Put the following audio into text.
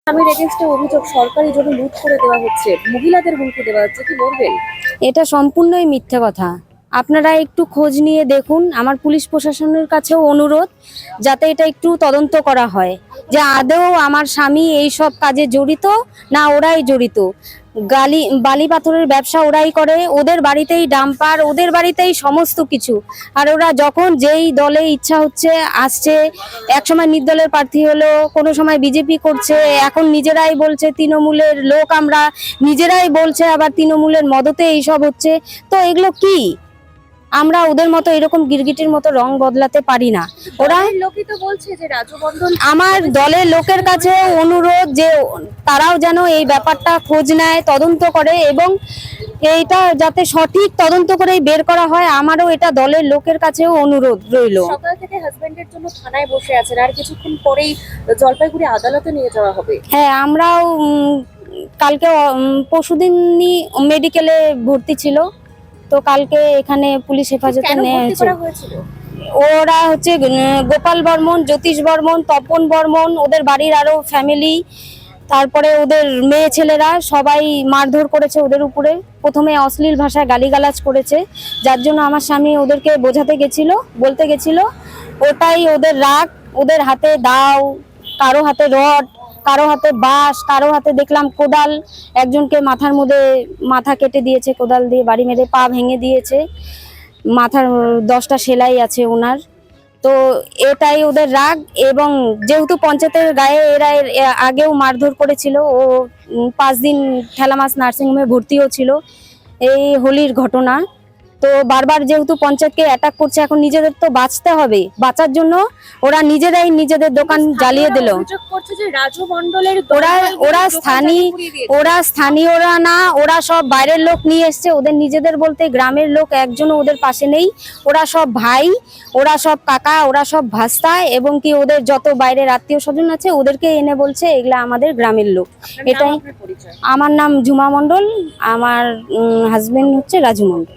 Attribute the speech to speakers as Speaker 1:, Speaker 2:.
Speaker 1: স্বামীর এগেইনস্টে অভিযোগ সরকারি জমি লুট করে দেওয়া হচ্ছে, মহিলাদের হুমকি দেওয়া হচ্ছে, কি বলবেন?
Speaker 2: এটা সম্পূর্ণই মিথ্যে কথা। আপনারা একটু খোঁজ নিয়ে দেখুন। আমার পুলিশ প্রশাসনের কাছেও অনুরোধ যাতে এটা একটু তদন্ত করা হয় যে আদৌ আমার স্বামী এই সব কাজে জড়িত না ওরাই জড়িত। বালি পাথরের ব্যবসা ওরাই করে, ওদের বাড়িতেই ডাম্পার, ওদের বাড়িতেই সমস্ত কিছু। আর ওরা যখন যেই দলে ইচ্ছা হচ্ছে আসছে, এক সময় নির্দলের প্রার্থী হলো, কোনো সময় বিজেপি করছে, এখন নিজেরাই বলছে তৃণমূলের লোক আমরা, নিজেরাই বলছে আবার তৃণমূলের মদতে এইসব হচ্ছে। তো এগুলো কি? আমরা ওদের মতো এরকম গিরগিটির মতো রং বদলাতে পারি না। ওরা
Speaker 1: দলের লোকই তো বলছে যে রাজু মণ্ডল।
Speaker 2: আমার দলের লোকের কাছে অনুরোধ যে তারাও যেন এই ব্যাপারটা খোঁজ নেয়, তদন্ত করে এবং এইটা যাতে সঠিক তদন্ত করে বের করা হয়। আমারও এটা দলের লোকের কাছেও অনুরোধ রইল।
Speaker 1: সকাল থেকে হাজবেন্ডের জন্য থানায় বসে আছেন, আর কিছুক্ষণ পরেই জলপাইগুড়ি আদালতে নিয়ে যাওয়া হবে।
Speaker 2: হ্যাঁ, আমরাও কালকে পরশুদিনই মেডিকেলে ভর্তি ছিল, তো কালকে এখানে পুলিশ হেফাজতে
Speaker 1: কেন
Speaker 2: নেওয়া
Speaker 1: ভর্তি
Speaker 2: হয়েছে।
Speaker 1: করা হয়েছিল?
Speaker 2: ওরা হচ্ছে গোপাল বর্মন, জ্যোতিষ বর্মন, তপন বর্মন, ওদের বাড়ির আরো ফ্যামিলি, তারপরে ওদের মেয়ে ছেলেরা সবাই মারধর করেছে ওদের উপরে। প্রথমে অশ্লীল ভাষায় গালিগালাজ করেছে, যার জন্য আমার স্বামী ওদেরকে বোঝাতে গেছিল, বলতে গেছিল। ওটাই ওদের রাগ। ওদের হাতে দাও, কারো হাতে রড, কারো হাতে বাঁশ, কারো হাতে দেখলাম কোদাল। একজনকে মাথার মধ্যে মাথা কেটে দিয়েছে কোদাল দিয়ে, বাড়ি মেরে পা ভেঙে দিয়েছে। মাথার 10টা সেলাই আছে ওনার। তো এটাই ওদের রাগ। এবং যেহেতু পঞ্চায়েতের গায়ে এরা আগেও মারধর করেছিল, ও 5 দিন ঠেলামাছ নার্সিংহোমে ভর্তিও ছিল এই হোলির ঘটনা। তো বারবার যেহেতু পঞ্চায়েতকে অ্যাটাক করছে, এখন নিজেদের তো বাঁচতে হবে, বাঁচার জন্য ওরা নিজেরাই নিজেদের দোকান জ্বালিয়ে দিল।
Speaker 1: অভিযোগ করছে যে রাজু মণ্ডলের
Speaker 2: ওরা ওরা স্থানীয়, ওরা স্থানীয়রা না, ওরা সব বাইরের লোক নিয়ে এসছে। ওদের নিজেদের বলতে গ্রামের লোক একজনও ওদের পাশে নেই। ওরা সব ভাই, ওরা সব কাকা, ওরা সব ভাস্তা, এবং কি ওদের যত বাইরের আত্মীয় স্বজন আছে ওদেরকে এনে বলছে এগুলা আমাদের গ্রামের লোক। এটাই। আমার নাম ঝুমা মণ্ডল, আমার হাজবেন্ড হচ্ছে রাজু মণ্ডল।